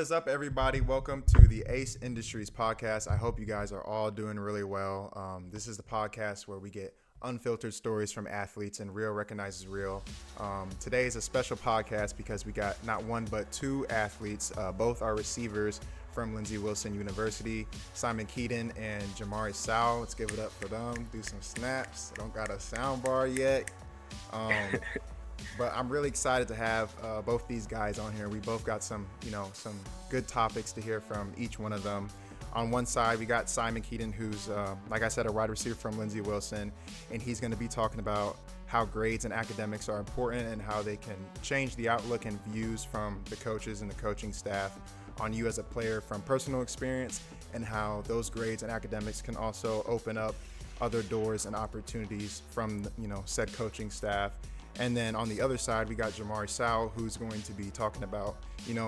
is up, everybody? Welcome to the Ace Industries podcast. I hope you guys are all doing really well. This is the podcast where we get unfiltered stories from athletes and real recognizes real. Today is a special podcast because we got not one but two athletes. Both are receivers from Lindsey Wilson University, Simon Keating and Jamari Sowell. Let's give it up for them. Do some snaps. I don't got a sound bar yet. But I'm really excited to have both these guys on here. We both got some good topics to hear from each one of them. On one side, we got Simon Keating, who's, like I said, a wide receiver from Lindsey Wilson, and he's going to be talking about how grades and academics are important and how they can change the outlook and views from the coaches and the coaching staff on you as a player from personal experience, and how those grades and academics can also open up other doors and opportunities from said coaching staff. And then on the other side, we got Jamari Sowell, who's going to be talking about,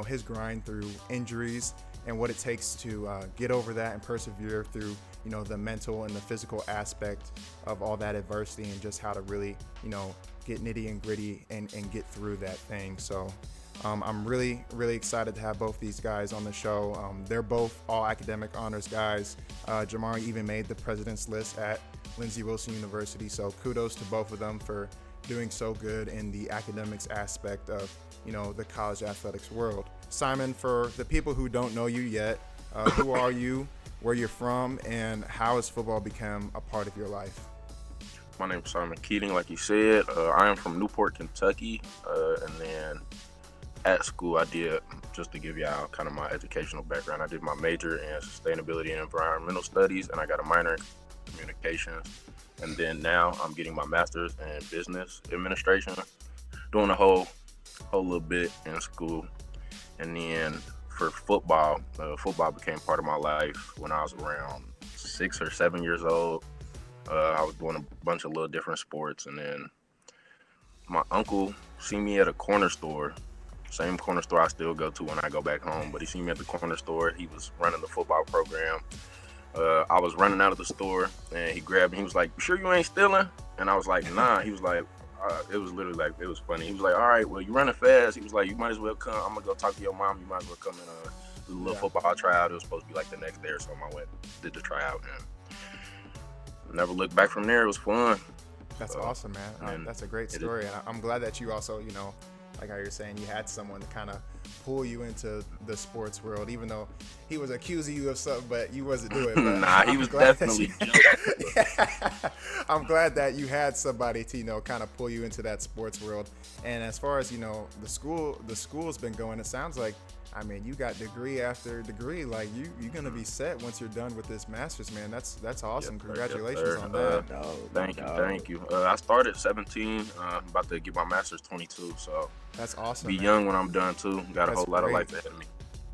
his grind through injuries and what it takes to get over that and persevere through, the mental and the physical aspect of all that adversity, and just how to really, get nitty and gritty and get through that thing. So I'm really, really excited to have both these guys on the show. They're both all academic honors guys. Jamari even made the president's list at Lindsey Wilson University. So kudos to both of them for doing so good in the academics aspect of, the college athletics world. Simon, for the people who don't know you yet, who are you, where you're from, and how has football become a part of your life? My name is Simon Keating, like you said. I am from Newport, Kentucky, and then at school I did, just to give y'all kind of my educational background, I did my major in sustainability and environmental studies, and I got a minor in communications. And then now I'm getting my master's in business administration, doing a whole little bit in school. And then for football, football became part of my life when I was around 6 or 7 years old. I was doing a bunch of little different sports. And then my uncle seen me at a corner store, same corner store I still go to when I go back home. But he seen me at the corner store. He was running the football program. I was running out of the store, and he grabbed me. He was like, "You sure you ain't stealing?" And I was like, "Nah." He was like, it was literally like, it was funny. He was like, "All right, well, you running fast." He was like, "You might as well come. I'm going to go talk to your mom. You might as well come and do a little football tryout." It was supposed to be like the next day or something. I went, did the tryout, and never looked back from there. It was fun. That's awesome, man. That's a great story. And I'm glad that you also, like how you're saying, you had someone to kind of pull you into the sports world, even though he was accusing you of something, but you wasn't doing it. Nah, he was definitely I'm glad that you had somebody to, kind of pull you into that sports world. And as far as, the school's been going, it sounds like, you got degree after degree. Like you're going to be set once you're done with this master's, man. That's awesome. Yes, Congratulations on that. Thank you. I started 17, about to get my master's 22, so that's awesome. Be young when I'm done too. Got a whole lot of life ahead of me.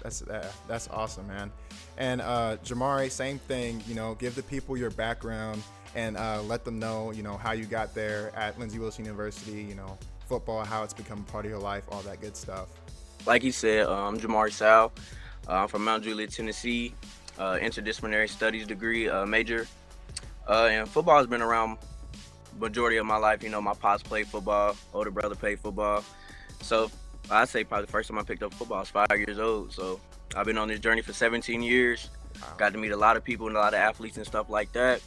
That's awesome, man. And Jamari, same thing. Give the people your background and let them know, how you got there at Lindsey Wilson University. Football, how it's become a part of your life, all that good stuff. Like he said, I'm Jamari Sowell. I'm from Mount Juliet, Tennessee. Interdisciplinary studies degree major. And football has been around majority of my life. My pops played football, older brother played football. So I'd say probably the first time I picked up football, I was 5 years old. So I've been on this journey for 17 years. Wow. Got to meet a lot of people and a lot of athletes and stuff like that.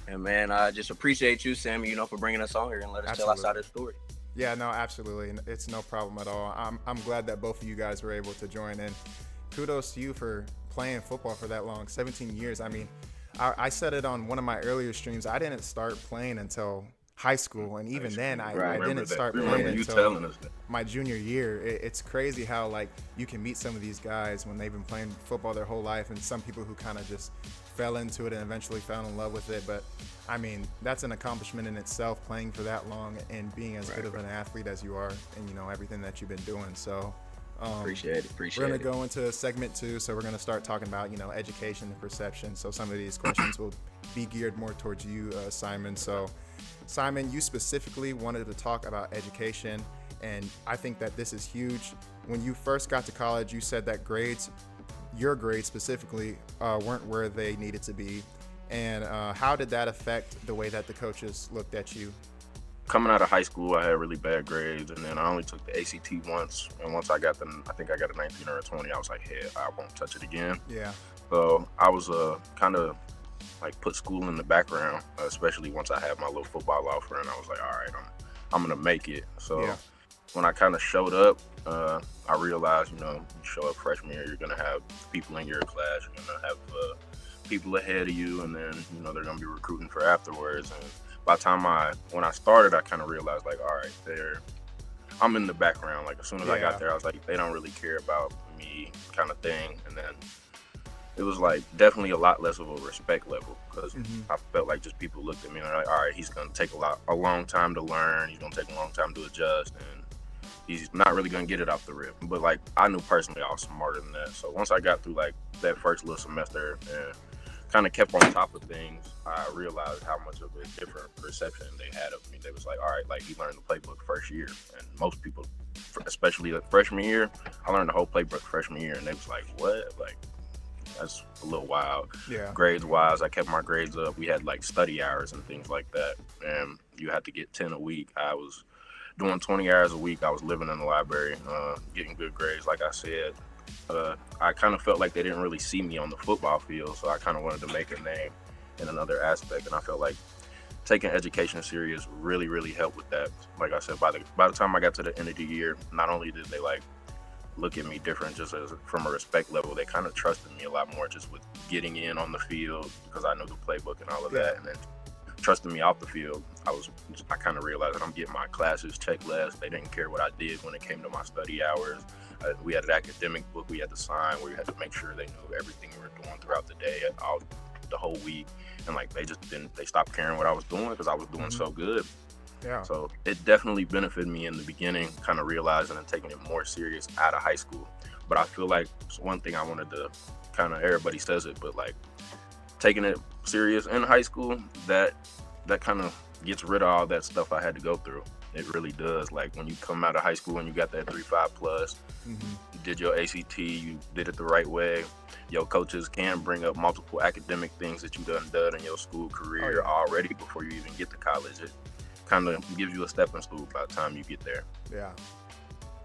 And man, I just appreciate you, Sammy, for bringing us on here and let us tell our side of the story. Yeah, no, absolutely. It's no problem at all. I'm glad that both of you guys were able to join in. Kudos to you for playing football for that long, 17 years. I said it on one of my earlier streams. I didn't start playing until high school, and even then I didn't start playing until my junior year. It's crazy how you can meet some of these guys when they've been playing football their whole life, and some people who kind of just fell into it and eventually fell in love with it. But that's an accomplishment in itself, playing for that long and being as good of an athlete as you are, and everything that you've been doing. So appreciate it. We're going to go into segment 2, so we're going to start talking about education and perception. So some of these questions will be geared more towards you, Simon. So Simon, you specifically wanted to talk about education, and I think that this is huge. When you first got to college, you said that your grades specifically, weren't where they needed to be. And how did that affect the way that the coaches looked at you? coming out of high school, I had really bad grades, and then I only took the ACT once. And once I think I got a 19 or a 20, I was like, hey, I won't touch it again. Yeah. So I was kind of like put school in the background, especially once I had my little football offer, and I was like, all right, I'm gonna make it. So when I kind of showed up, I realized, you show up freshman year, you're gonna have people in your class, you're gonna have people ahead of you, and then they're gonna be recruiting for afterwards. And by the time when I started, I kind of realized, like, all right, I'm in the background. Like, as soon as I got there, I was like, they don't really care about me, kind of thing. And then it was like definitely a lot less of a respect level, because I felt like just people looked at me and they're like, all right, he's gonna take a long time to learn, he's gonna take a long time to adjust, and he's not really gonna get it off the rip. But like, I knew personally I was smarter than that. So once I got through like that first little semester and kind of kept on top of things, I realized how much of a different perception they had of me. They was like, all right, like, he learned the playbook first year. And most people, especially the freshman year, I learned the whole playbook freshman year, and they was like, what? Like, that's a little wild. Yeah. Grades wise, I kept my grades up. We had like study hours and things like that, and you had to get 10 a week. I was doing 20 hours a week. I was living in the library, getting good grades. Like I said, I kind of felt like they didn't really see me on the football field, so I kind of wanted to make a name in another aspect, and I felt like taking education serious really, really helped with that. Like I said, by the time I got to the end of the year, not only did they like look at me different just from a respect level, they kind of trusted me a lot more just with getting in on the field, because I knew the playbook and all of that. And then trusting me off the field, I kind of realized that I'm getting my classes checked less. They didn't care what I did when it came to my study hours. We had an academic book we had to sign where you had to make sure they knew everything we were doing throughout the day, the whole week. And like, they stopped caring what I was doing because I was doing so good. Yeah. So it definitely benefited me in the beginning, kind of realizing and taking it more serious out of high school. But I feel like one thing I wanted to kind of, everybody says it, but like, taking it serious in high school, that kind of gets rid of all that stuff I had to go through. It really does. Like, when you come out of high school and you got that 3.5 plus, you did your ACT, you did it the right way. Your coaches can bring up multiple academic things that you done in your school career already before you even get to college. It kind of gives you a stepping stool by the time you get there. Yeah.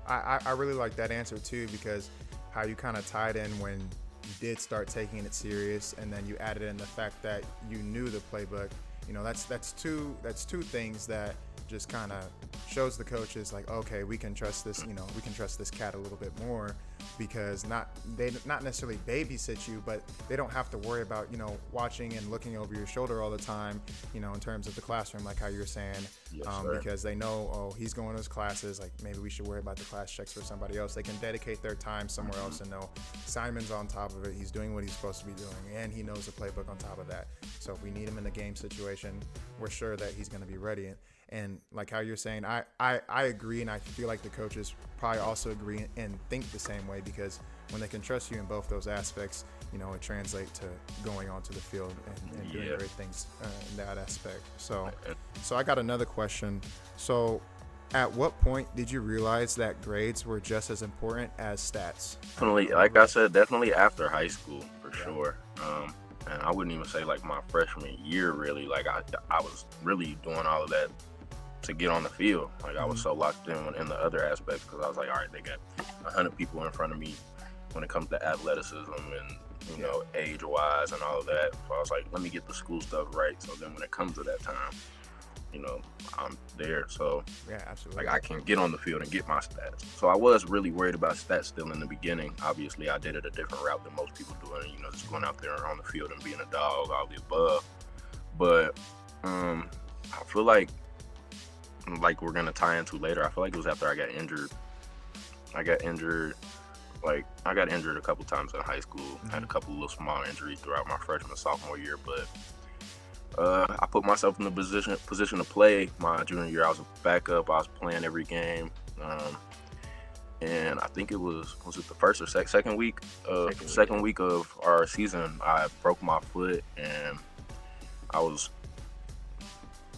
I really like that answer too, because how you kind of tied in when you did start taking it serious, and then you added in the fact that you knew the playbook. That's two things that just kind of shows the coaches, like, okay, we can trust this, we can trust this cat a little bit more, because they not necessarily babysit you, but they don't have to worry about, watching and looking over your shoulder all the time, in terms of the classroom, like how you were saying, because they know, he's going to his classes, like, maybe we should worry about the class checks for somebody else. They can dedicate their time somewhere else and know Simon's on top of it. He's doing what he's supposed to be doing, and he knows the playbook on top of that. So if we need him in a game situation, we're sure that he's going to be ready. And like how you're saying, I agree, and I feel like the coaches probably also agree and think the same way, because when they can trust you in both those aspects, it translates to going onto the field and doing great things in that aspect. So I got another question. So at what point did you realize that grades were just as important as stats? Definitely, like I said, definitely after high school, for sure. And I wouldn't even say like my freshman year, really. Like, I was really doing all of that to get on the field. Like, I was so locked in the other aspects, because I was like, all right, they got 100 people in front of me when it comes to athleticism and age wise and all of that. So I was like, let me get the school stuff right, so then when it comes to that time, I'm there. So yeah, absolutely, like, I can get on the field and get my stats. So I was really worried about stats still in the beginning. Obviously, I did it a different route than most people do, and just going out there on the field and being a dog, all the above. But I feel like we're gonna tie into later, I feel like it was after I got injured. I got injured a couple times in high school. Had a couple little small injuries throughout my freshman, sophomore year, but I put myself in the position to play my junior year. I was a backup. I was playing every game, and I think it was it the first or second week of our season, I broke my foot, and I was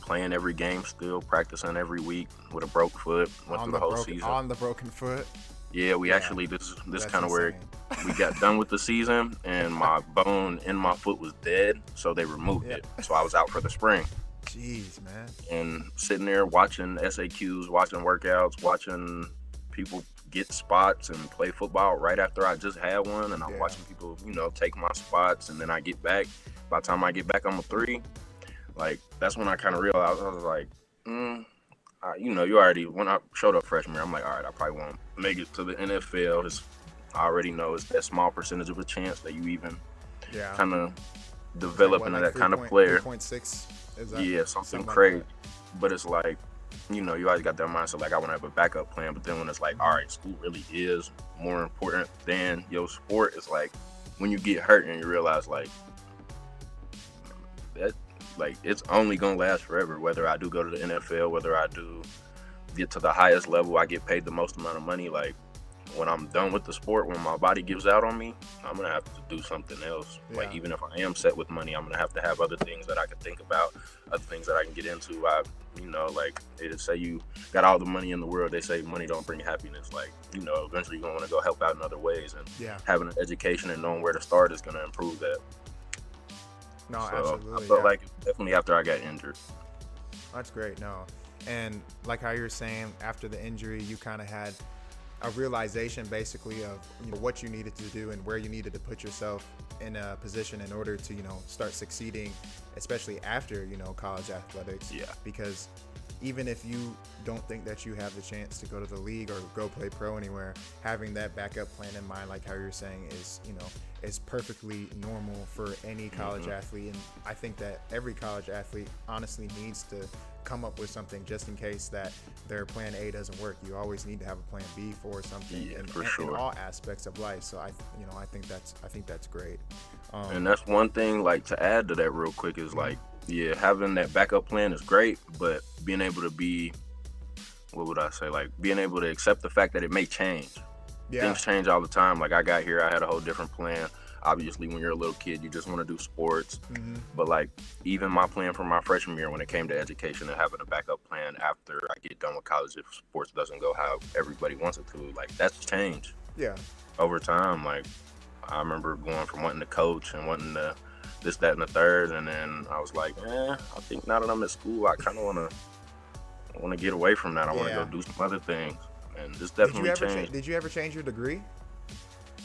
playing every game still, practicing every week with a broke foot. Went through the whole season on the broken foot. Yeah, we actually, this kind of where we got done with the season, and my bone in my foot was dead, so they removed it. So I was out for the spring. Jeez, man. And sitting there watching SAQs, watching workouts, watching people get spots and play football right after I just had one, and I'm watching people, take my spots, and then I get back. By the time I get back, I'm a 3. Like, that's when I kind of realized, I was like, you already, when I showed up freshman year, I'm like, all right, I probably won't make it to the NFL. I already know it's that small percentage of a chance that you even kind of develop into that kind of player. 3.6? Something crazy. But it's like, you always got that mindset, like, I want to have a backup plan. But then when it's like, all right, school really is more important than your sport, it's like, when you get hurt and you realize, like, that, like, it's only going to last forever. Whether I do go to the NFL, whether I do get to the highest level, I get paid the most amount of money, like, when I'm done with the sport, when my body gives out on me, I'm going to have to do something else. Yeah. Like, even if I am set with money, I'm going to have other things that I can think about, other things that I can get into. Like, they just say you got all the money in the world. They say money don't bring happiness. Like, eventually you're going to want to go help out in other ways. And having an education and knowing where to start is going to improve that. No, absolutely. I felt like definitely after I got injured. That's great. No. And like how you were saying, after the injury, you kind of had a realization basically of what you needed to do and where you needed to put yourself in a position in order to start succeeding, especially after college athletics. Yeah. Because even if you don't think that you have the chance to go to the league or go play pro anywhere, having that backup plan in mind, like how you're saying, is perfectly normal for any college athlete. And I think that every college athlete honestly needs to come up with something just in case that their plan A doesn't work. You always need to have a plan B for something in all aspects of life. So I think that's great. And that's one thing, like, to add to that real quick is like, having that backup plan is great, but being able to be, being able to accept the fact that it may change. Yeah. Things change all the time. Like, I got here, I had a whole different plan. Obviously, when you're a little kid, you just want to do sports. Mm-hmm. But, like, even my plan for my freshman year when it came to education and having a backup plan after I get done with college if sports doesn't go how everybody wants it to, like, that's changed. Yeah. Over time, like, I remember going from wanting to coach and wanting to this, that, and the third, and then I was like, I think now that I'm at school, I kind of want to get away from that. I want to go do some other things, and this definitely changed. Did you ever change your degree?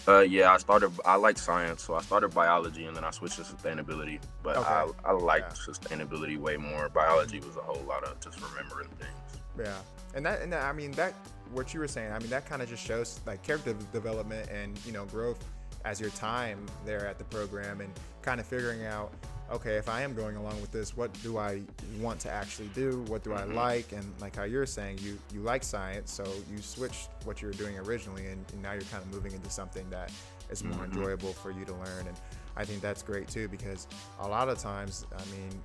I liked science, so I started biology, and then I switched to sustainability, but I liked sustainability way more. Biology was a whole lot of just remembering things. Yeah, and I mean, that what you were saying, I mean, that kind of just shows, like, character development and, growth as your time there at the program, and kind of figuring out, okay, if I am going along with this, what do I want to actually do? What do I like? And like how you're saying, you like science, so you switched what you were doing originally, and now you're kind of moving into something that is more enjoyable for you to learn. And I think that's great too, because a lot of times, I mean,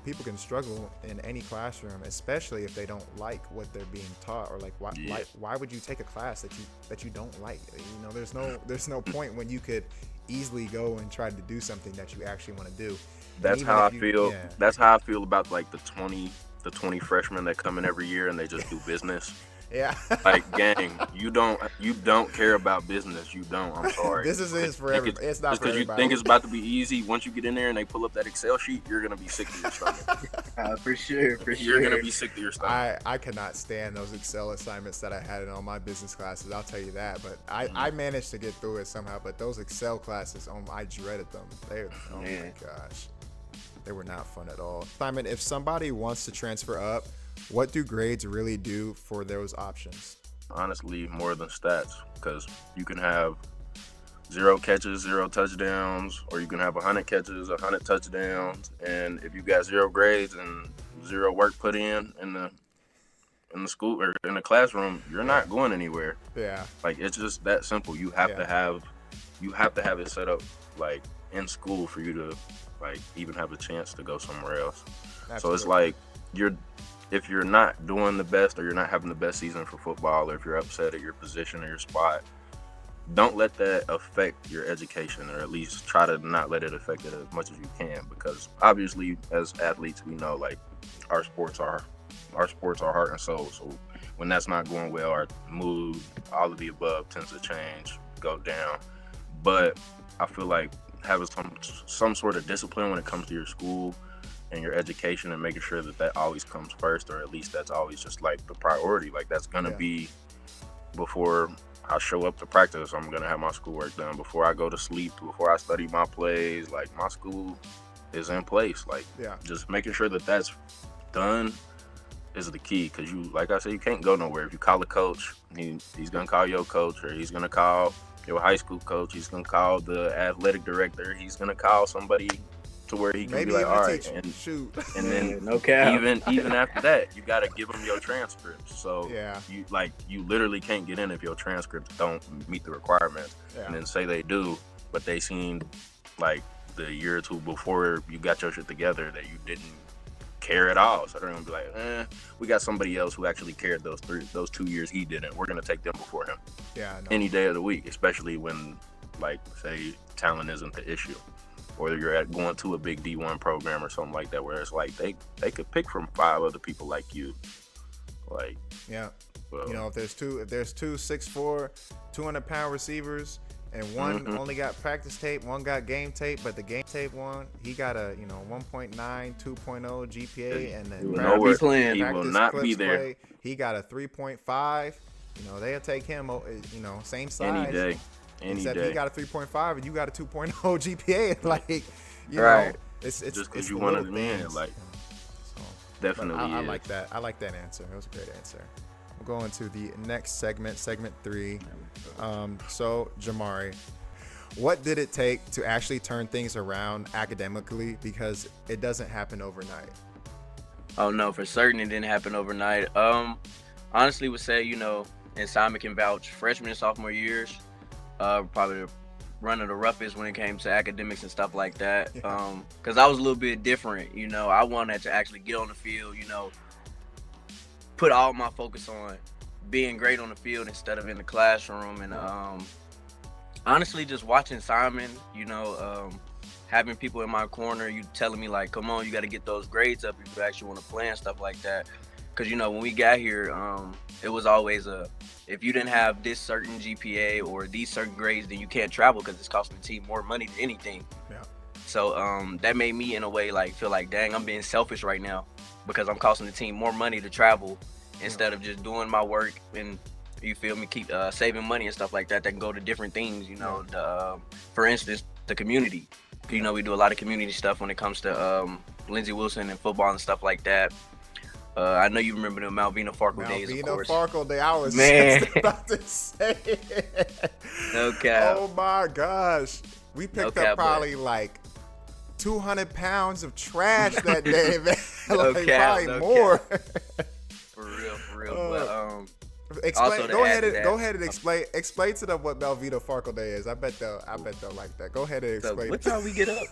people can struggle in any classroom, especially if they don't like what they're being taught, or like why would you take a class that you don't like? There's no point when you could easily go and try to do something that you actually want to do. That's how I feel. Yeah. That's how I feel about, like, the 20 freshmen that come in every year and they just do business. Yeah. Like, gang, you don't care about business. You don't. I'm sorry. This is for everybody. It's not just for everybody. Because you think it's about to be easy. Once you get in there and they pull up that Excel sheet, you're gonna be sick to your stomach. For sure. You're gonna be sick to your stomach. I could not stand those Excel assignments that I had in all my business classes. I'll tell you that. But I managed to get through it somehow. But those Excel classes, I dreaded them. Oh my gosh, they were not fun at all. Simon, if somebody wants to transfer up, what do grades really do for those options? Honestly, more than stats, because you can have 0 catches, 0 touchdowns, or you can have 100 catches, 100 touchdowns, and if you got 0 grades and 0 work put in the school or in the classroom, you're not going anywhere. Yeah. Like, it's just that simple. You have to have it set up, like, in school for you to, like, even have a chance to go somewhere else. Absolutely. So it's like if you're not doing the best, or you're not having the best season for football, or if you're upset at your position or your spot, don't let that affect your education, or at least try to not let it affect it as much as you can, because obviously as athletes, we know, like, our sports are heart and soul. So when that's not going well, our mood, all of the above tends to change, go down. But I feel like having some sort of discipline when it comes to your school, and your education, and making sure that always comes first, or at least that's always just like the priority. Like that's gonna be before I show up to practice. I'm gonna have my schoolwork done before I go to sleep, before I study my plays. Like my school is in place. Like just making sure that that's done is the key, because you, like I said, you can't go nowhere. If you call a coach, he's gonna call your coach, or he's gonna call your high school coach, he's gonna call the athletic director, he's gonna call somebody to where he can be like, all right, and then even after that, you gotta give them your transcripts. So you literally can't get in if your transcripts don't meet the requirements, and then say they do, but they seen like the year or two before you got your shit together that you didn't care at all. So they're gonna be like, we got somebody else who actually cared those 2 years he didn't. We're gonna take them before him. Any day of the week, especially when, like, say talent isn't the issue, or you're going to a big D1 program or something like that, where it's like they could pick from 5 other people like you. Like you know, if there's two 6'4", 200-pound receivers, and one only got practice tape, one got game tape, but the game tape one, he got a 1.9, 2.0 GPA, and then he will not be there. He got a 3.5. You know, they'll take him. You know, same size. Any day. He got a 3.5 and you got a 2.0 GPA. Like, you know, it's just because you wanted to win. Like, definitely. I like that. I like that answer. That was a great answer. We'll go into the next segment 3. So, Jamari, what did it take to actually turn things around academically? Because it doesn't happen overnight. Oh no, for certain it didn't happen overnight. Honestly would say, you know, and Simon can vouch, freshman and sophomore years, probably running the roughest when it came to academics and stuff like that. Because I was a little bit different, you know. I wanted to actually get on the field, you know, put all my focus on being great on the field instead of in the classroom. And honestly, just watching Simon, you know, having people in my corner, you telling me like, come on, you got to get those grades up if you actually want to play and stuff like that. Because, you know, when we got here, it was always if you didn't have this certain GPA or these certain grades, then you can't travel because it's costing the team more money than anything. So that made me, in a way, like feel like, dang, I'm being selfish right now because I'm costing the team more money to travel instead of just doing my work and, you feel me, keep saving money and stuff like that can go to different things, you know. For instance, the community. You know, we do a lot of community stuff when it comes to Lindsey Wilson and football and stuff like that. I know you remember the Malvina Farkle days, of course. Malvina Farkle day, I was just about to say it. No cap. Oh my gosh. We picked up probably like 200 pounds of trash that day, man. Probably more. For real. Explain. Go ahead and explain to them what Malvina Farkle Day is. I bet they'll like that. Go ahead and explain. So what time we get up?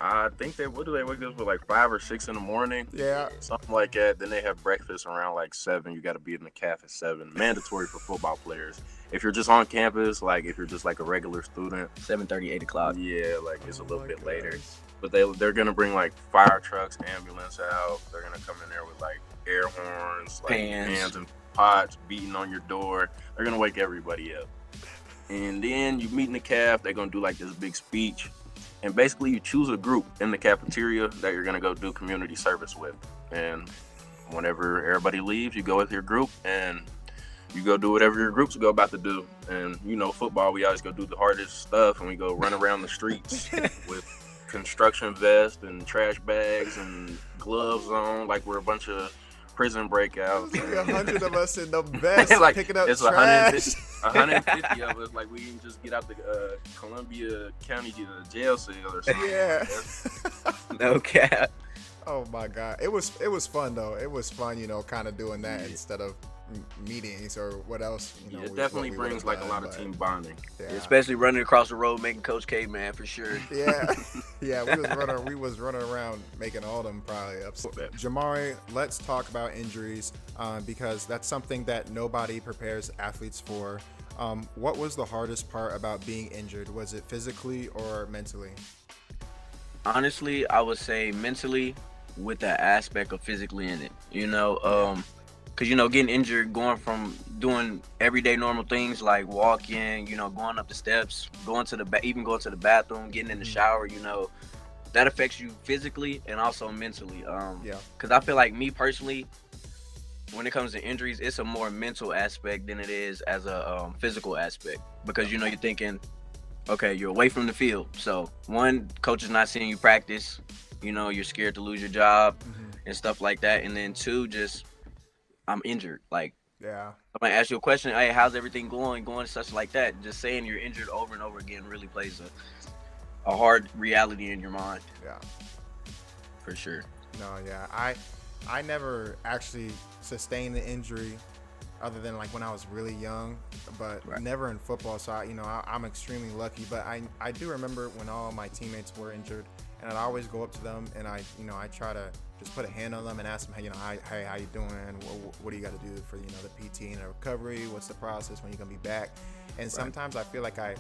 I think they wake up for like 5 or 6 in the morning. Yeah, something like that. Then they have breakfast around like 7. You got to be in the caf at 7. Mandatory for football players. If you're just on campus, like if you're just like a regular student, 7:30, 8 o'clock. Yeah, like it's a little bit later. But they're gonna bring like fire trucks, ambulance out. They're gonna come in there with like air horns, like pans and pots beating on your door. They're gonna wake everybody up. And then you meet in the caf. They're gonna do like this big speech. And basically you choose a group in the cafeteria that you're gonna go do community service with. And whenever everybody leaves, you go with your group and you go do whatever your group's go about to do. And you know, football, we always go do the hardest stuff and we go run around the streets with construction vests and trash bags and gloves on like we're a bunch of prison breakouts. 100 of us in the vests like, picking up it's trash. 150 of us, like we didn't just get out the Columbia County jail cell or something. Yeah. No cap. Oh my God. It was fun though. It was fun, you know, kind of doing that instead of meetings or what else, you know. It definitely brings like a lot of team bonding. Yeah. Especially running across the road making Coach K mad for sure. Yeah. Yeah, we was running around making all them probably upset. Jamari, let's talk about injuries because that's something that nobody prepares athletes for. What was the hardest part about being injured? Was it physically or mentally? Honestly, I would say mentally with the aspect of physically in it, you know. Because, you know, getting injured, going from doing everyday normal things like walking, you know, going up the steps, even going to the bathroom, getting in the shower, you know, that affects you physically and also mentally. Yeah. Because I feel like me personally, when it comes to injuries, it's a more mental aspect than it is as a physical aspect. Because you're thinking, okay, you're away from the field, so one, coach is not seeing you practice. You're scared to lose your job and stuff like that, and then two, just I'm injured. Like, Yeah. I might ask you a question, hey, how's everything going such like that. Just saying you're injured over and over again really plays a hard reality in your mind. Yeah. For sure. No, yeah. I never actually sustained the injury other than like when I was really young, but never in football. So I'm extremely lucky, but I do remember when all my teammates were injured, and I'd always go up to them and I try to just put a hand on them and ask them, hey, how you doing? What do you got to do for, the PT and the recovery? What's the process when you're going to be back? And sometimes I feel like I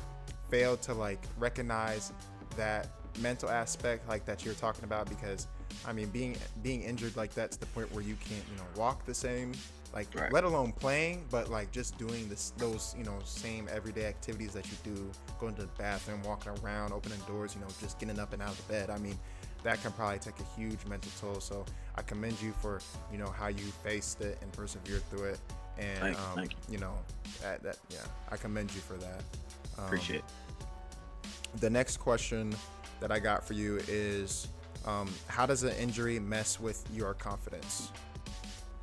failed to like recognize that mental aspect like that you're talking about, because I mean, being injured like that to the point where you can't, walk the same, like let alone playing, but like just doing those same everyday activities that you do, going to the bathroom, walking around, opening doors, just getting up and out of the bed. I mean, that can probably take a huge mental toll. So I commend you for how you faced it and persevered through it. And thank you. I commend you for that. Appreciate it. The next question that I got for you is, how does an injury mess with your confidence?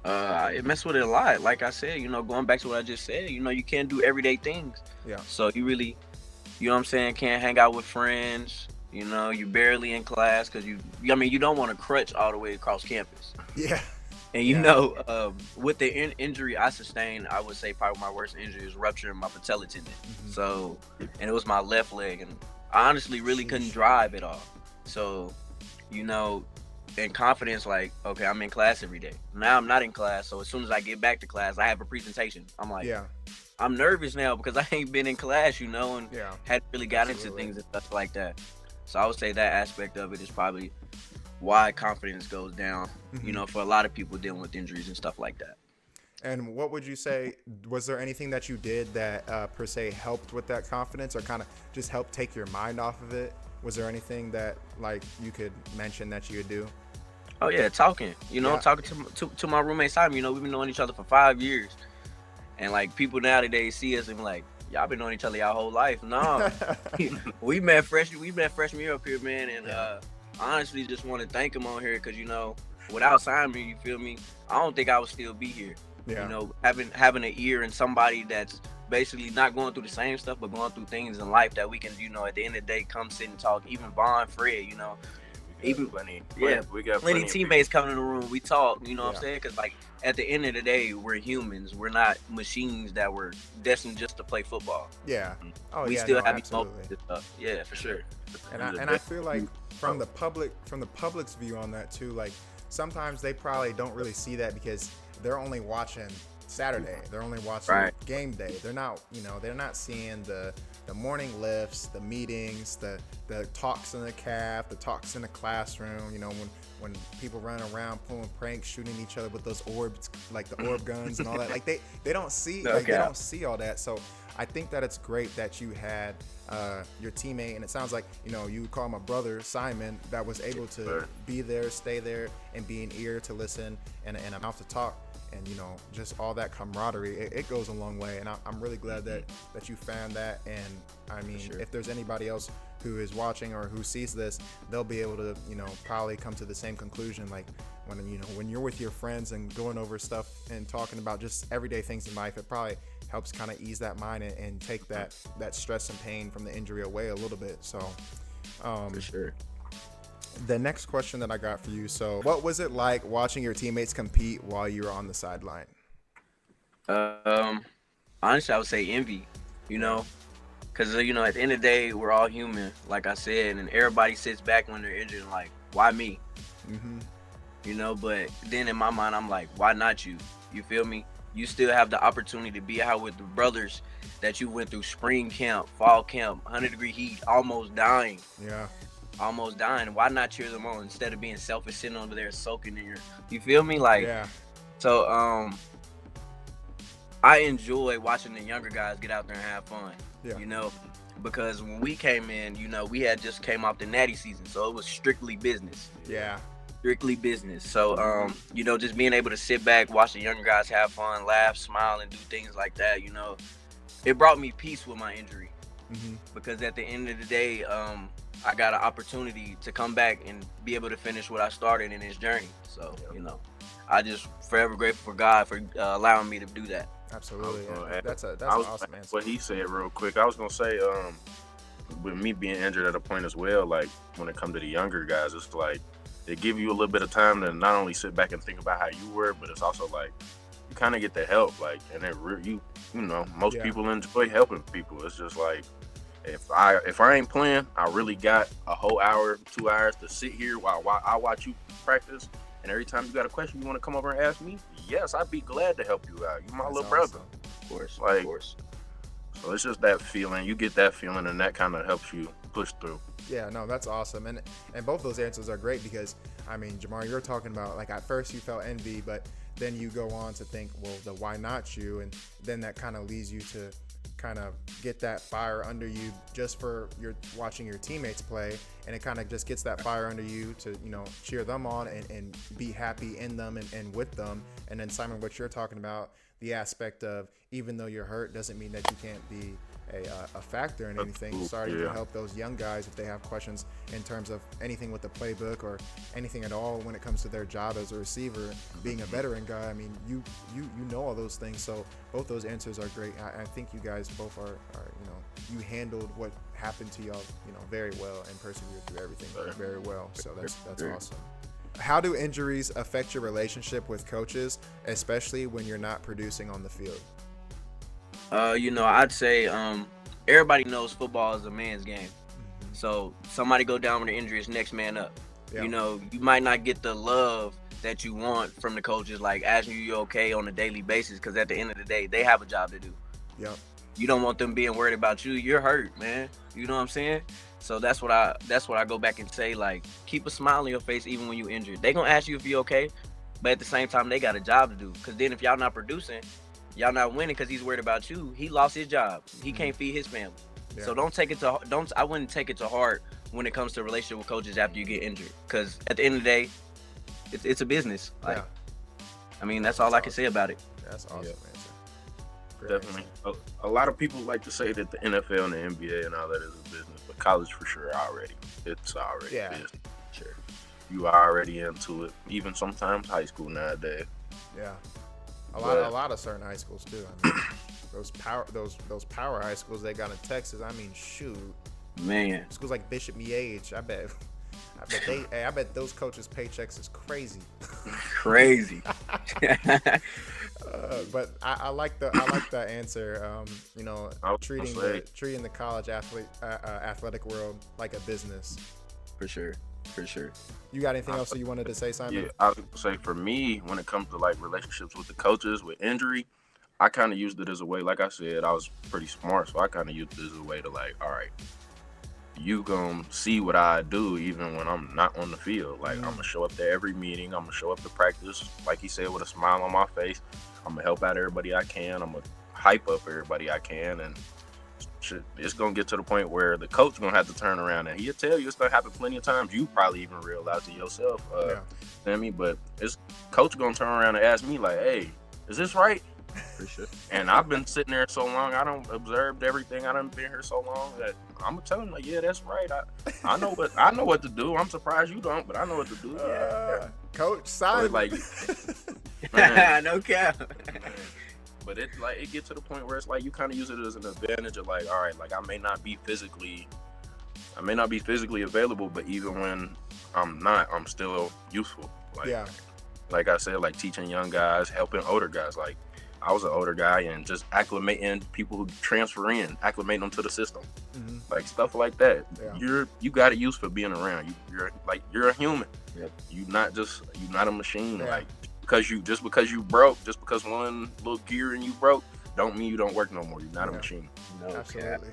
It messed with it a lot. Like I said, going back to what I just said, you can't do everyday things. Yeah. So you really, can't hang out with friends. You barely in class because you don't want to crutch all the way across campus. Yeah. And with the injury I sustained, I would say probably my worst injury is rupturing my patella tendon. So, and it was my left leg, and I honestly really couldn't drive at all. So, and confidence, like, okay, I'm in class every day. Now I'm not in class, so as soon as I get back to class, I have a presentation. I'm like, I'm nervous now because I ain't been in class, and hadn't really got into things and stuff like that. So I would say that aspect of it is probably why confidence goes down, for a lot of people dealing with injuries and stuff like that. And what would you say, was there anything that you did that per se helped with that confidence, or kind of just helped take your mind off of it? Was there anything that like you could mention that you would do? Oh yeah, talking. Talking to my roommate Simon. We've been knowing each other for 5 years, and like people nowadays see us and be like, y'all been knowing each other y'all whole life. No, we met freshman year up here, man, and I honestly just want to thank him on here because without Simon, you feel me, I don't think I would still be here. Having an ear and somebody that's basically not going through the same stuff but going through things in life that we can at the end of the day come sit and talk. Even Vaughn, Fred, we got plenty teammates coming in the room. We talk, what I'm saying? Because like at the end of the day, we're humans. We're not machines that were destined just to play football. Yeah. Oh, we still have emotions and stuff. Yeah, for sure. And I feel like from the public's view on that too, like sometimes they probably don't really see that because they're only watching Saturday. They're only watching game day. They're not, they're not seeing the morning lifts, the meetings, the talks in the caf, the talks in the classroom, when people run around pulling pranks, shooting each other with those orbs, like the orb guns and all that. Like they don't see they don't see all that. So I think that it's great that you had your teammate, and it sounds like you call my brother Simon, that was able to be there, stay there, and be an ear to listen and a mouth to talk. And just all that camaraderie, it goes a long way. And I'm really glad that you found that. And I mean, if there's anybody else who is watching or who sees this, they'll be able to probably come to the same conclusion. Like when you're with your friends and going over stuff and talking about just everyday things in life, it probably helps kind of ease that mind and take that stress and pain from the injury away a little bit. So for sure. The next question that I got for you. So what was it like watching your teammates compete while you were on the sideline? Honestly, I would say envy, because, at the end of the day, we're all human, like I said, and everybody sits back when they're injured and like, why me? But then in my mind, I'm like, why not you? You feel me? You still have the opportunity to be out with the brothers that you went through spring camp, fall camp, 100-degree heat, almost dying. Yeah. Almost dying. Why not cheer them on instead of being selfish, sitting over there soaking in you feel me? Like, so I enjoy watching the younger guys get out there and have fun. because when we came in, we had just came off the Natty season, so it was strictly business. Yeah. Strictly business. So, just being able to sit back, watch the younger guys have fun, laugh, smile, and do things like that, it brought me peace with my injury. Because at the end of the day, I got an opportunity to come back and be able to finish what I started in this journey. So, I just forever grateful for God for allowing me to do that. Absolutely. Yeah. That's an awesome answer. What he said real quick, I was gonna say, with me being injured at a point as well, like when it comes to the younger guys, it's like they give you a little bit of time to not only sit back and think about how you were, but it's also like you kind of get the help, like, and most people enjoy helping people. It's just like if I ain't playing, I really got a whole hour, 2 hours to sit here while I watch you practice. And every time you got a question, you want to come over and ask me? Yes, I'd be glad to help you out. You're my little brother. Of course, like, of course. So it's just that feeling. You get that feeling, and that kind of helps you push through. Yeah, no, that's awesome. And both those answers are great because, I mean, Jamari, you're talking about, like, at first you felt envy, but then you go on to think, well, why not you? And then that kind of leads you to kind of get that fire under you just for watching your teammates play, and it kind of just gets that fire under you to cheer them on and be happy in them and with them. And then Simon, what you're talking about, the aspect of even though you're hurt doesn't mean that you can't be a factor in anything. Starting to help those young guys if they have questions in terms of anything with the playbook or anything at all when it comes to their job as a receiver, being a veteran guy. I mean, you know all those things. So both those answers are great. I think you guys both are you handled what happened to y'all very well and persevered through everything very well. So that's awesome. How do injuries affect your relationship with coaches, especially when you're not producing on the field? I'd say everybody knows football is a man's game. So somebody go down with an injury, it's next man up. Yeah. You might not get the love that you want from the coaches, like asking you okay on a daily basis, because at the end of the day, they have a job to do. Yep. You don't want them being worried about you. You're hurt, man. You know what I'm saying? So that's what I go back and say, like, keep a smile on your face even when you're injured. They gonna ask you if you're okay, but at the same time, they got a job to do. Because then if y'all not producing, y'all not winning because he's worried about you, he lost his job. He can't feed his family. Yeah. So I wouldn't take it to heart when it comes to a relationship with coaches after you get injured. Because at the end of the day, it's a business. Like, I mean, that's all I can say about it. That's awesome, man. Definitely. A lot of people like to say that the NFL and the NBA and all that is a business, but college for sure it's already business. Sure. You are already into it. Even sometimes high school nowadays. Yeah. A lot of certain high schools too. I mean, those power high schools they got in Texas. I mean, shoot. Man. Schools like Bishop Miege, I bet those coaches' paychecks is crazy. Crazy. But I like that answer. Treating the college athletic world like a business. For sure. You got anything else that you wanted to say, Simon? Yeah, I was gonna say for me, when it comes to like relationships with the coaches, with injury, I kind of used it as a way. Like I said, I was pretty smart, so I kind of used it as a way to like, all right, you gonna see what I do even when I'm not on the field. Like, I'm gonna show up to every meeting. I'm gonna show up to practice, like he said, with a smile on my face. I'm gonna help out everybody I can. I'm gonna hype up everybody I can, and it's gonna get to the point where the coach gonna have to turn around, and he'll tell you it's gonna happen plenty of times. You probably even realize it yourself, Sammy. But it's coach gonna turn around and ask me like, "Hey, is this right?" For sure. And I've been sitting there so long, I don't observed everything. I done been here so long that I'm gonna tell him like, yeah, that's right. I know what to do. I'm surprised you don't, but I know what to do. Coach Simon. Like, no cap. But it gets to the point where it's like you kind of use it as an advantage of like, all right, like I may not be physically available, but even when I'm not, I'm still useful. Like I said, like teaching young guys, helping older guys. Like I was an older guy and just acclimating people who transfer in, acclimating them to the system, like stuff like that. Yeah. You got a use for being around. You're a human. Yep. You're not a machine. Yeah. Like because you broke, just because one little gear and you broke, don't mean you don't work no more. You're not a machine. No, absolutely.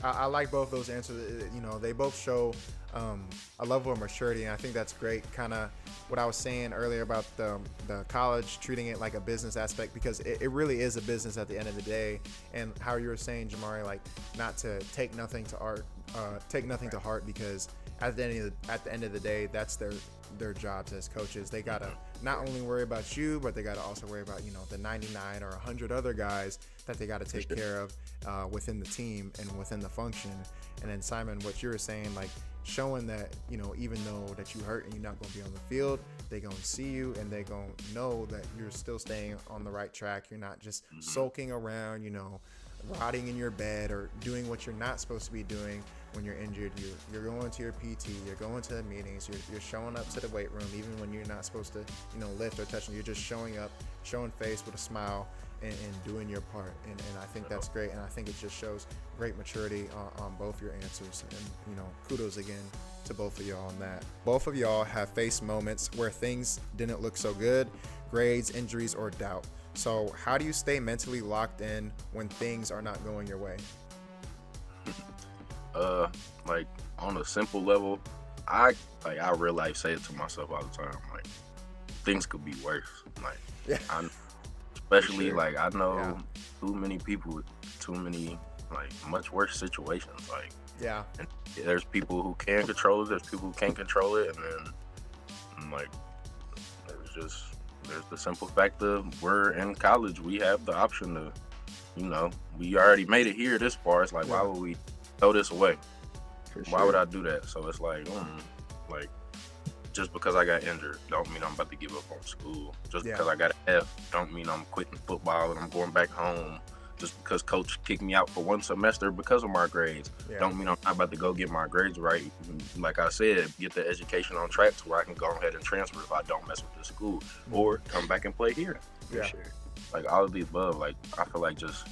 I like both those answers. You know, they both show a level of maturity, and I think that's great. Kind of what I was saying earlier about the college treating it like a business aspect, because it really is a business at the end of the day. And how you were saying, Jamari, like not to take nothing to heart, because at the end of the day, that's their jobs as coaches. They gotta not only worry about you, but they gotta also worry about, you know, the 99 or 100 other guys that they gotta take care of within the team and within the function. And then Simon, what you were saying, like showing that, you know, even though that you hurt and you're not going to be on the field, they going to see you and they going to know that you're still staying on the right track. You're not just sulking around, you know, rotting in your bed or doing what you're not supposed to be doing when you're injured. You're going to your PT, you're going to the meetings, you're showing up to the weight room even when you're not supposed to, you know, lift or touch them. You're just showing up, showing face with a smile, and doing your part. And I think that's great. And I think it just shows great maturity on both your answers. And, you know, kudos again to both of y'all on that. Both of y'all have faced moments where things didn't look so good, grades, injuries, or doubt. So how do you stay mentally locked in when things are not going your way? Like on a simple level, I real life say it to myself all the time. Like things could be worse. Like especially sure. Like I know too many people with too many like much worse situations. Like and there's people who can control it. There's people who can't control it, and then like there's the simple fact of we're in college. We have the option to, you know, we already made it here this far. It's like why would we throw this away? Why would I do that? So it's like, like just because I got injured don't mean I'm about to give up on school. Just because I got an F don't mean I'm quitting football and I'm going back home. Just because coach kicked me out for one semester because of my grades don't mean I'm not about to go get my grades right. Like I said, get the education on track to where I can go ahead and transfer if I don't mess with the school or come back and play here. For sure. Like all of the above, like I feel like just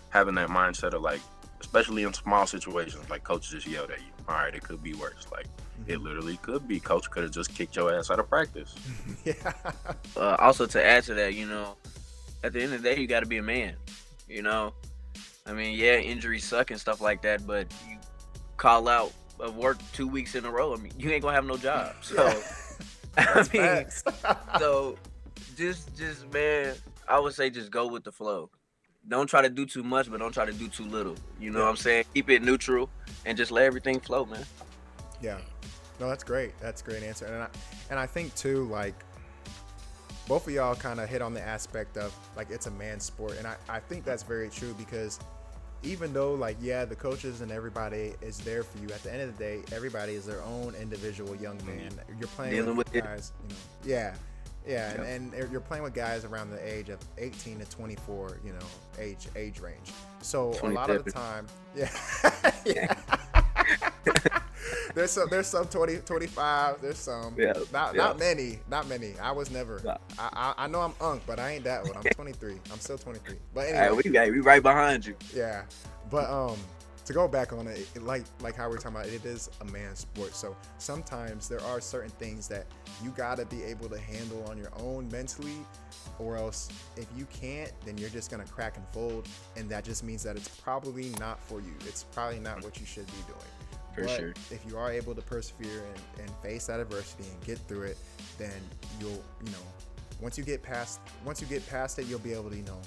having that mindset of like, especially in small situations, like coach just yelled at you. All right, it could be worse. Like it literally could be. Coach could have just kicked your ass out of practice. Also to add to that, you know, at the end of the day, you got to be a man. You know, I mean, injuries suck and stuff like that, but you call out of work 2 weeks in a row. I mean, you ain't gonna have no job. So, I mean, so just man, I would say just go with the flow. Don't try to do too much, but don't try to do too little. You know what I'm saying? Keep it neutral and just let everything flow, man. Yeah. No, that's great. That's a great answer. And I think too, like, both of y'all kind of hit on the aspect of like it's a man's sport, and I think that's very true, because even though like the coaches and everybody is there for you, at the end of the day everybody is their own individual young man. You're playing with guys, you know, and you're playing with guys around the age of 18 to 24, you know, age range. So a lot of the time, there's some 20, 25. There's some, not many. I was never. No. I know I'm unk, but I ain't that old. I'm 23. I'm still 23. But anyway, we right behind you. Yeah, but to go back on it, like how we're talking about, it is a man's sport. So sometimes there are certain things that you gotta be able to handle on your own mentally, or else if you can't, then you're just gonna crack and fold, and that just means that it's probably not for you. It's probably not what you should be doing. For sure. If you are able to persevere and face that adversity and get through it, then you'll, you know, once you get past it, you'll be able to, you know,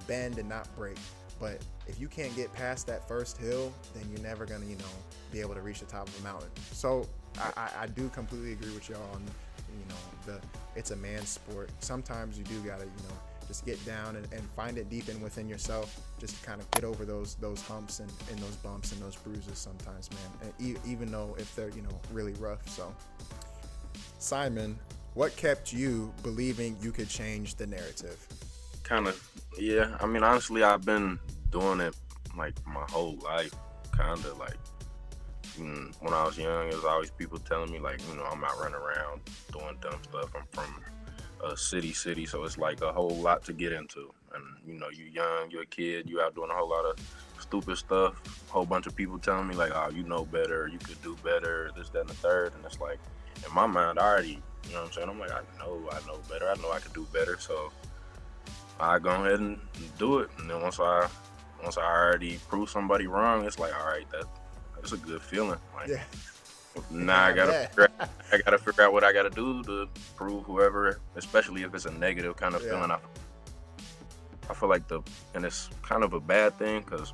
bend and not break. But if you can't get past that first hill, then you're never gonna, you know, be able to reach the top of the mountain. So I do completely agree with y'all on, you know, it's a man's sport. Sometimes you do gotta, you know, just get down and find it deep in within yourself, just to kind of get over those humps and those bumps and those bruises sometimes, man. And even though if they're, you know, really rough. So, Simon, what kept you believing you could change the narrative? Kind of, I mean, honestly, I've been doing it like my whole life, kind of like when I was young, there was always people telling me like, you know, I'm out running around doing dumb stuff. I'm from a city, so it's like a whole lot to get into. And you know, you young, you're a kid, you out doing a whole lot of stupid stuff. A whole bunch of people telling me like, oh, you know better, you could do better, this, that, and the third. And it's like, in my mind, I already, you know what I'm saying? I'm like, I know better. I know I could do better. So I go ahead and do it. And then once once I already proved somebody wrong, it's like, all right, that's a good feeling. Like, Yeah. now I gotta figure out what I gotta do to prove whoever, especially if it's a negative kind of feeling. I feel like and it's kind of a bad thing because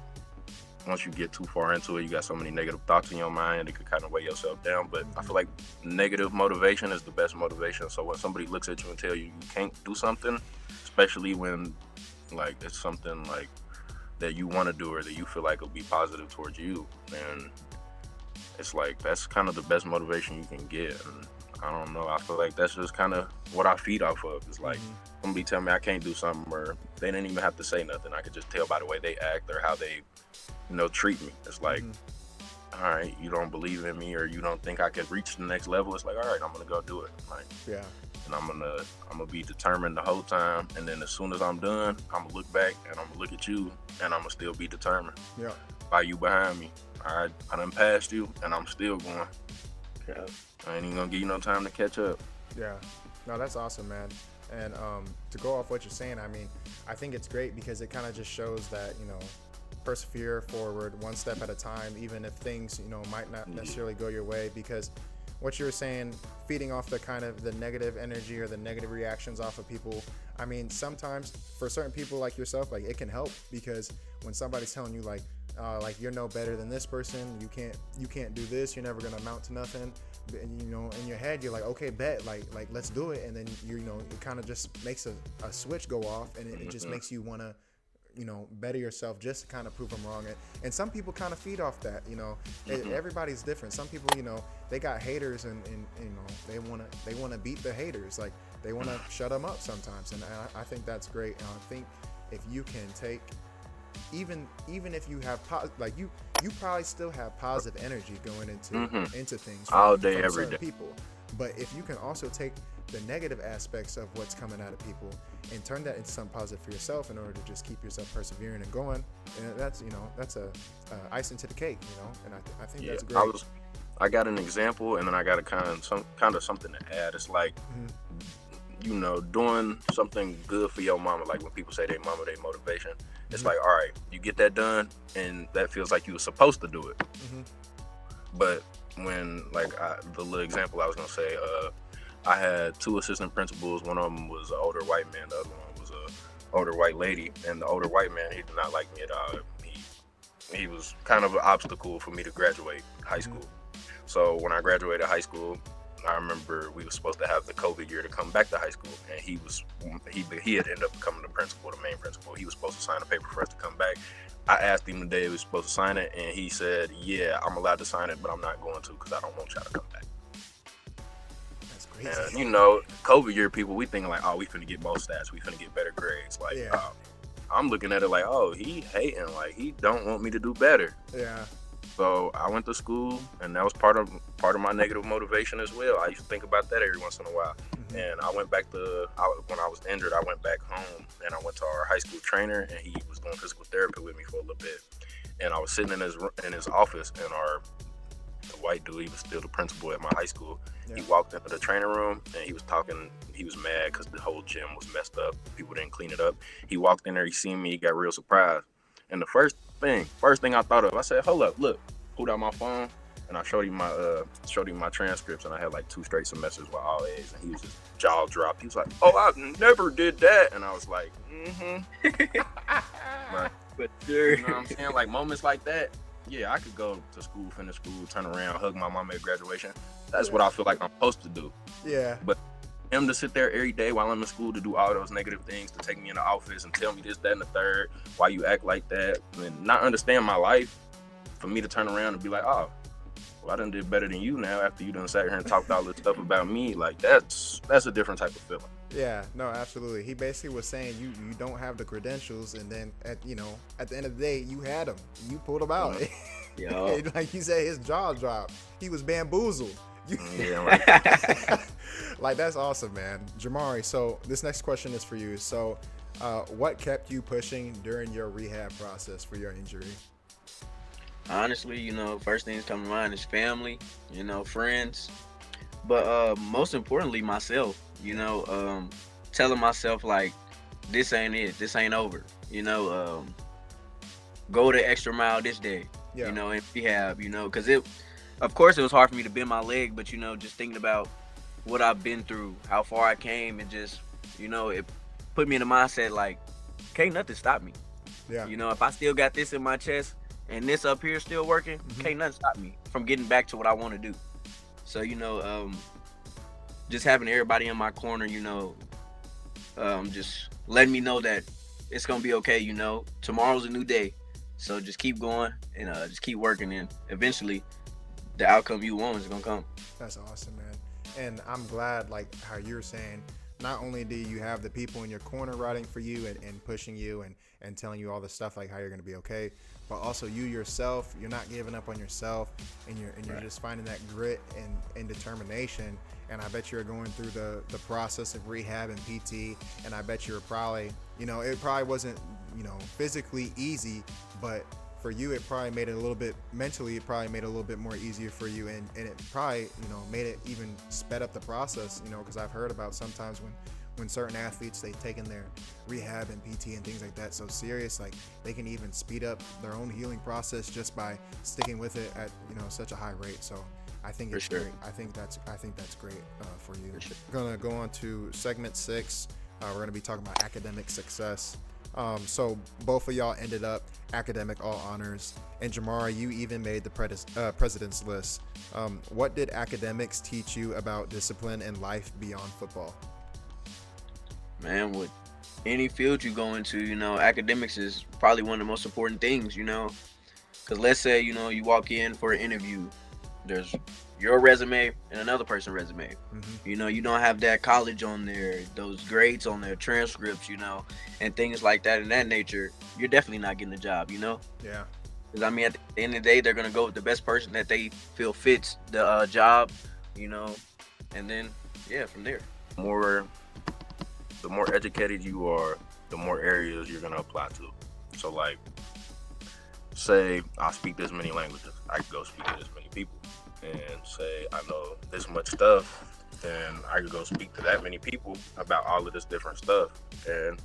once you get too far into it, you got so many negative thoughts in your mind, it could kind of weigh yourself down. But I feel like negative motivation is the best motivation. So when somebody looks at you and tell you you can't do something, especially when like it's something like that you want to do or that you feel like will be positive towards you, and it's like that's kind of the best motivation you can get. And I don't know, I feel like that's just kind of what I feed off of. It's like somebody tell me I can't do something, or they didn't even have to say nothing, I could just tell by the way they act or how they treat me. It's like, all right, you don't believe in me or you don't think I could reach the next level. It's like, all right, I'm gonna go do it. Like, Yeah. and I'm gonna be determined the whole time. And then as soon as I'm done, I'm gonna look back and I'm gonna look at you and I'm gonna still be determined. Yeah. By you behind me. All right, I done passed you and I'm still going. Yeah. I ain't even gonna give you no time to catch up. Yeah. No, that's awesome, man. And to go off what you're saying, I mean, I think it's great because it kind of just shows that, persevere forward one step at a time, even if things, might not necessarily go your way, because what you're saying, feeding off the kind of the negative energy or the negative reactions off of people, I mean, sometimes for certain people like yourself, like it can help, because when somebody's telling you like you're no better than this person, you can't do this, you're never gonna amount to nothing, and, in your head you're like, okay, bet, like let's do it, and then it kind of just makes a switch go off, and it just makes you want to better yourself just to kind of prove them wrong. And some people kind of feed off that, everybody's different. Some people, they got haters and they want to beat the haters. Like they want to shut them up sometimes. And I think that's great. And I think if you can take, even if you have, you probably still have positive energy going into things all day, from every certain day. people. But if you can also take the negative aspects of what's coming out of people and turn that into something positive for yourself in order to just keep yourself persevering and going, and that's a icing to the cake, and I think that's great. I got an example, and then I got a kind of something to add. It's like, doing something good for your mama, like when people say they mama, they motivation. It's like, all right, you get that done, and that feels like you were supposed to do it. But when, the little example I was gonna say, I had two assistant principals. One of them was an older white man. The other one was a older white lady. And the older white man, he did not like me at all. He was kind of an obstacle for me to graduate high school. So when I graduated high school, I remember we were supposed to have the COVID year to come back to high school, and he had ended up becoming the principal, the main principal. He was supposed to sign a paper for us to come back. I asked him the day he was supposed to sign it, and he said, "Yeah, I'm allowed to sign it, but I'm not going to because I don't want y'all to come back." And, COVID year people, we thinking like, oh, we finna get more stats, we finna get better grades. Like, I'm looking at it like, oh, he hating, like he don't want me to do better. Yeah. So I went to school, and that was part of my negative motivation as well. I used to think about that every once in a while. And I went back when I was injured, I went back home, and I went to our high school trainer, and he was doing physical therapy with me for a little bit. And I was sitting in his office, and the white dude, he was still the principal at my high school. He walked into the training room and he was talking. He was mad because the whole gym was messed up. People didn't clean it up. He walked in there, he seen me, he got real surprised. And the first thing I thought of, I said, hold up, look, pulled out my phone, and I showed him my transcripts, and I had like 2 straight semesters with all A's, and he was just jaw dropped. He was like, oh, I never did that. And I was like, Right. But you know what I'm saying? Like moments like that, yeah, I could go to school, finish school, turn around, hug my mama at graduation. That's what I feel like I'm supposed to do. Yeah. But him to sit there every day while I'm in school to do all those negative things, to take me in the office and tell me this, that, and the third, why you act like that, and not understand my life, for me to turn around and be like, oh, well, I done did better than you now after you done sat here and talked all this stuff about me. Like, that's a different type of feeling. Yeah, no, absolutely. He basically was saying you don't have the credentials, and then at the end of the day, you had them. You pulled them out. Yeah. Like you said, his jaw dropped. He was bamboozled. Like, that's awesome, man. Jamari, so this next question is for you. So what kept you pushing during your rehab process for your injury? Honestly, first things come to mind is family, friends, but most importantly, myself, telling myself like, this ain't it, this ain't over, go the extra mile this day, Yeah. in rehab, because of course, it was hard for me to bend my leg, but just thinking about what I've been through, how far I came, and just, it put me in the mindset like, can't nothing stop me. Yeah. If I still got this in my chest and this up here still working, can't nothing stop me from getting back to what I want to do. So, just having everybody in my corner, just letting me know that it's gonna be okay. Tomorrow's a new day, so just keep going and just keep working, and eventually, the outcome you want is gonna come. That's awesome, man. And I'm glad, like how you're saying, not only do you have the people in your corner riding for you and pushing you and telling you all the stuff like how you're going to be okay, but also you yourself, you're not giving up on yourself, and you're Right. just finding that grit and determination. And I bet you're going through the process of rehab and PT, and I bet you're probably, it probably wasn't, physically easy, but for you, it probably made it a little bit mentally, it probably made it a little bit more easier for you, and it probably, made it even sped up the process, because I've heard about sometimes when certain athletes, they've taken their rehab and PT and things like that so serious, like they can even speed up their own healing process just by sticking with it at, such a high rate. So I think For it's sure. great. I think that's great for you. For sure. We're gonna go on to segment 6. We're gonna be talking about academic success. So both of y'all ended up academic all honors, and Jamari, you even made the president's list. What did academics teach you about discipline and life beyond football? Man, with any field you go into, academics is probably one of the most important things, because let's say, you walk in for an interview, there's your resume and another person's resume. You don't have that college on there, those grades on there, transcripts, and things like that in that nature. You're definitely not getting a job, Yeah. because at the end of the day, they're gonna go with the best person that they feel fits the job, and then from there. More the more educated you are, the more areas you're gonna apply to. So like, say I speak this many languages, I could go speak to this many people. And say I know this much stuff, then I could go speak to that many people about all of this different stuff. And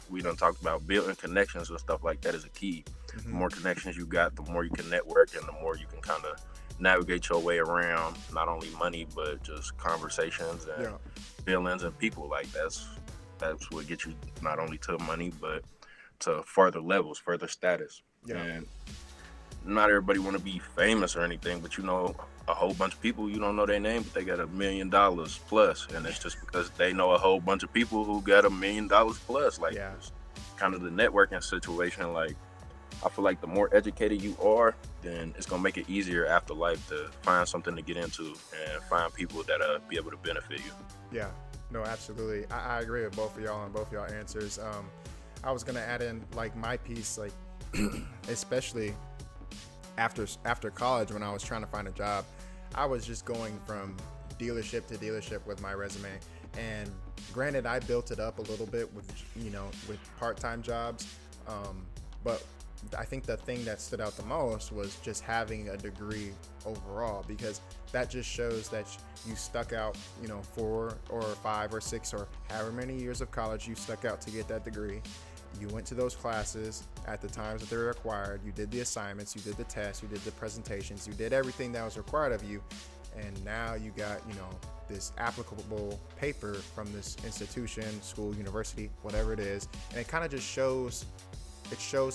we done talked about building connections and stuff like that is a key. The more connections you got, the more you can network, and the more you can kind of navigate your way around not only money but just conversations and feelings and people. Like that's what gets you not only to money but to further levels, further status. And not everybody want to be famous or anything, but a whole bunch of people, you don't know their name, but they got $1 million plus, and it's just because they know a whole bunch of people who got $1 million plus. Like, it's kind of the networking situation. Like, I feel like the more educated you are, then it's gonna make it easier after life to find something to get into and find people that be able to benefit you. Yeah, no, absolutely. I agree with both of y'all and both of y'all answers. I was gonna add in like my piece, like especially after college, when I was trying to find a job, I was just going from dealership to dealership with my resume. And granted, I built it up a little bit with part-time jobs, but I think the thing that stood out the most was just having a degree overall, because that just shows that you stuck out, 4 or 5 or 6 or however many years of college you stuck out to get that degree. You went to those classes at the times that they were required. You did the assignments, you did the tests, you did the presentations, you did everything that was required of you. And now you got, this applicable paper from this institution, school, university, whatever it is. And it kind of just shows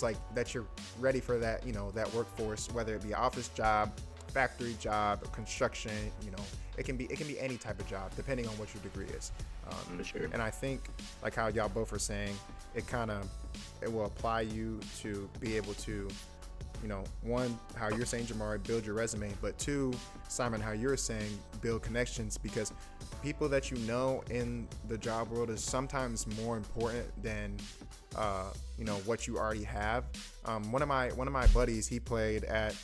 like that you're ready for that, that workforce, whether it be an office job, factory job, construction, it can be any type of job depending on what your degree is. For sure. And I think, like how y'all both are saying, it will apply you to be able to, one, how you're saying, Jamari, build your resume, but two, Simon, how you're saying, build connections, because people that in the job world is sometimes more important than what you already have. One of my buddies, he played at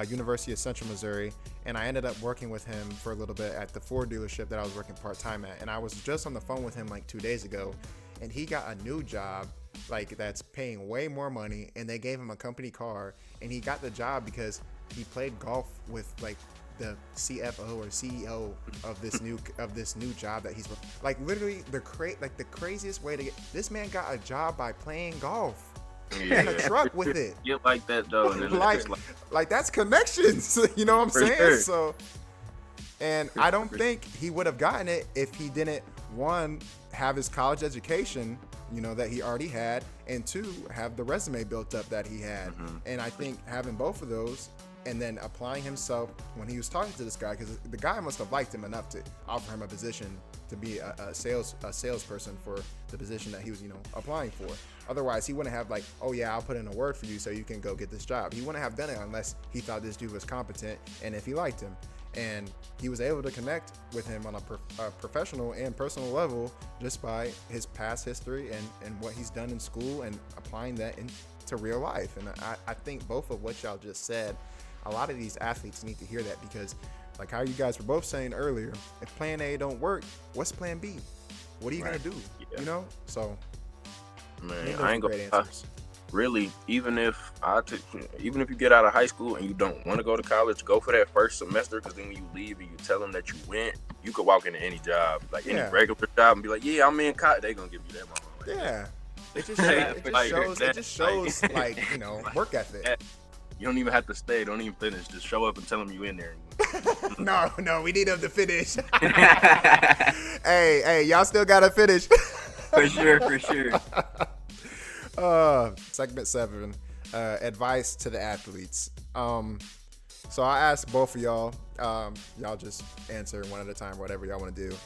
University of Central Missouri, and I ended up working with him for a little bit at the Ford dealership that I was working part-time at. And I was just on the phone with him like 2 days ago, and he got a new job like that's paying way more money, and they gave him a company car, and he got the job because he played golf with like the CFO or CEO of this new job that he's like literally the craziest way to get this man got a job by playing golf. and a truck with it. Get like that though, and then like, like that's connections. You know what I'm saying? Sure. So, and I don't think he would have gotten it if he didn't, one, have his college education, that he already had, and two, have the resume built up that he had. And I think having both of those and then applying himself when he was talking to this guy, because the guy must have liked him enough to offer him a position to be a salesperson for the position that he was, applying for. Otherwise, he wouldn't have like, oh yeah, I'll put in a word for you so you can go get this job. He wouldn't have done it unless he thought this dude was competent and if he liked him. And he was able to connect with him on a professional and personal level just by his past history and what he's done in school and applying that into real life. And I think both of what y'all just said, a lot of these athletes need to hear that, because like how you guys were both saying earlier, if plan A don't work, what's plan B? What are you going to do? Yeah. So, man, I ain't gonna really, even if you get out of high school and you don't want to go to college, go for that first semester, because then when you leave and you tell them that you went, you could walk into any job, like any regular job, and be like, yeah, I'm in college. They gonna give you that money. Yeah. It just shows work ethic. You don't even have to stay. Don't even finish. Just show up and tell them you in there. No, we need them to finish. Hey, y'all still gotta finish. For sure. Segment 7, advice to the athletes. So I asked both of y'all. Y'all just answer one at a time, whatever y'all want to do.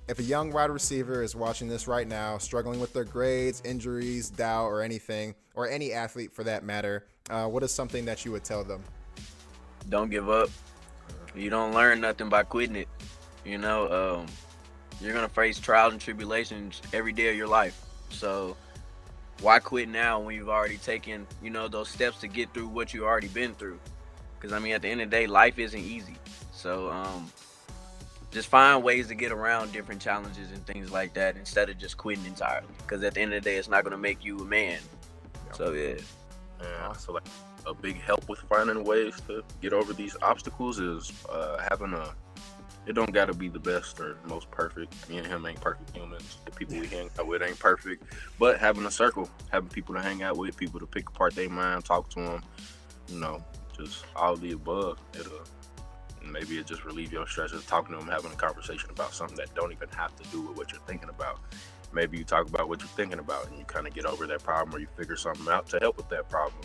If a young wide receiver is watching this right now, struggling with their grades, injuries, doubt, or anything, or any athlete for that matter, what is something that you would tell them? Don't give up. You don't learn nothing by quitting it. You're gonna face trials and tribulations every day of your life. So why quit now when you've already taken, those steps to get through what you've already been through? Because at the end of the day, life isn't easy. So just find ways to get around different challenges and things like that instead of just quitting entirely. Because at the end of the day, it's not going to make you a man. Yep. So, yeah. Yeah, so like a big help with finding ways to get over these obstacles is having it don't got to be the best or most perfect. Me and him ain't perfect humans. The people we hang out with ain't perfect. But having a circle, having people to hang out with, people to pick apart their mind, talk to them, just all of the above. Maybe it just relieve your stress, just talking to them, having a conversation about something that don't even have to do with what you're thinking about. Maybe you talk about what you're thinking about and you kind of get over that problem, or you figure something out to help with that problem.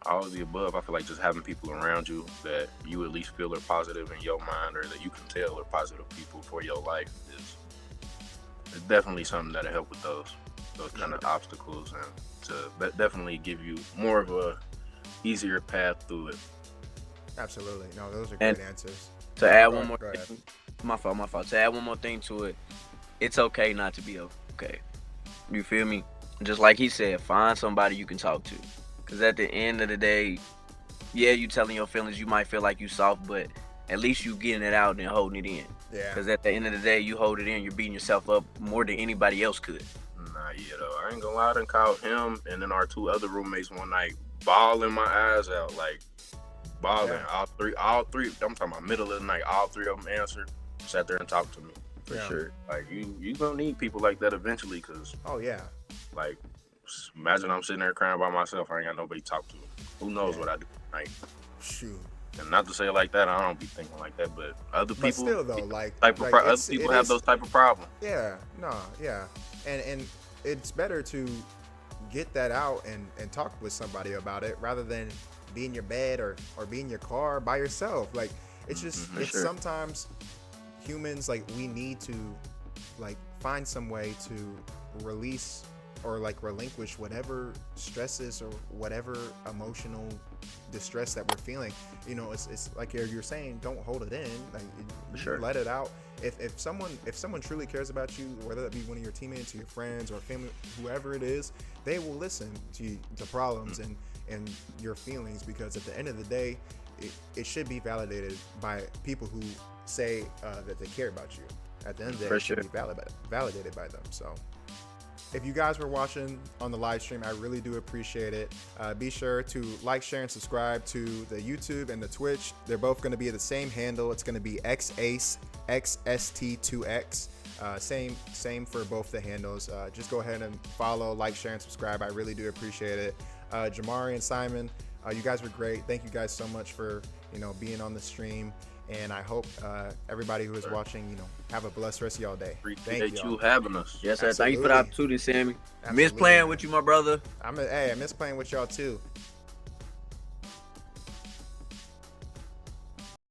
All of the above, I feel like just having people around you that you at least feel are positive in your mind, or that you can tell are positive people for your life is definitely something that'll help with those kind of obstacles, and to definitely give you more of a easier path through it. Absolutely. No, those are great answers. To add one more thing, my fault. To add one more thing to it, it's okay not to be okay. You feel me? Just like he said, find somebody you can talk to. Because at the end of the day, yeah, you telling your feelings, you might feel like you soft, but at least you getting it out and holding it in. Yeah. Because at the end of the day, you hold it in, you're beating yourself up more than anybody else could. Nah, yeah, though. I ain't gonna lie, I done called him and then our two other roommates one night, bawling my eyes out, like, balling. Yeah. All three, I'm talking about middle of the night, all three of them answered, sat there and talked to me. For sure. Like, you gonna need people like that eventually, because like, imagine I'm sitting there crying by myself, I ain't got nobody to talk to. Who knows what I do tonight? Shoot. And not to say it like that, I don't be thinking like that, but other people, still though, other people have those type of problems. Yeah, and it's better to get that out and talk with somebody about it rather than be in your bed or be in your car by yourself. Like, it's just sometimes humans, like, we need to like find some way to release or like relinquish whatever stresses or whatever emotional distress that we're feeling. It's like you're saying, don't hold it in. Like, let it out. If someone truly cares about you, whether that be one of your teammates or your friends or family, whoever it is, they will listen to problems and your feelings, because at the end of the day, it should be validated by people who say that they care about you. At the end of the day, it should be validated by them. So if you guys were watching on the live stream, I really do appreciate it. Be sure to like, share, and subscribe to the YouTube and the Twitch. They're both going to be the same handle. It's going to be XACE XST2X. Same for both the handles. Just go ahead and follow, like, share, and subscribe. I really do appreciate it. Jamari and Simon, you guys were great. Thank you guys so much for being on the stream. And I hope everybody who is watching, have a blessed rest of y'all day. Appreciate you having us. Yes, sir. Absolutely. Thank you for the opportunity, Sammy. Absolutely, Miss playing man. with you, my brother. I miss playing with y'all too.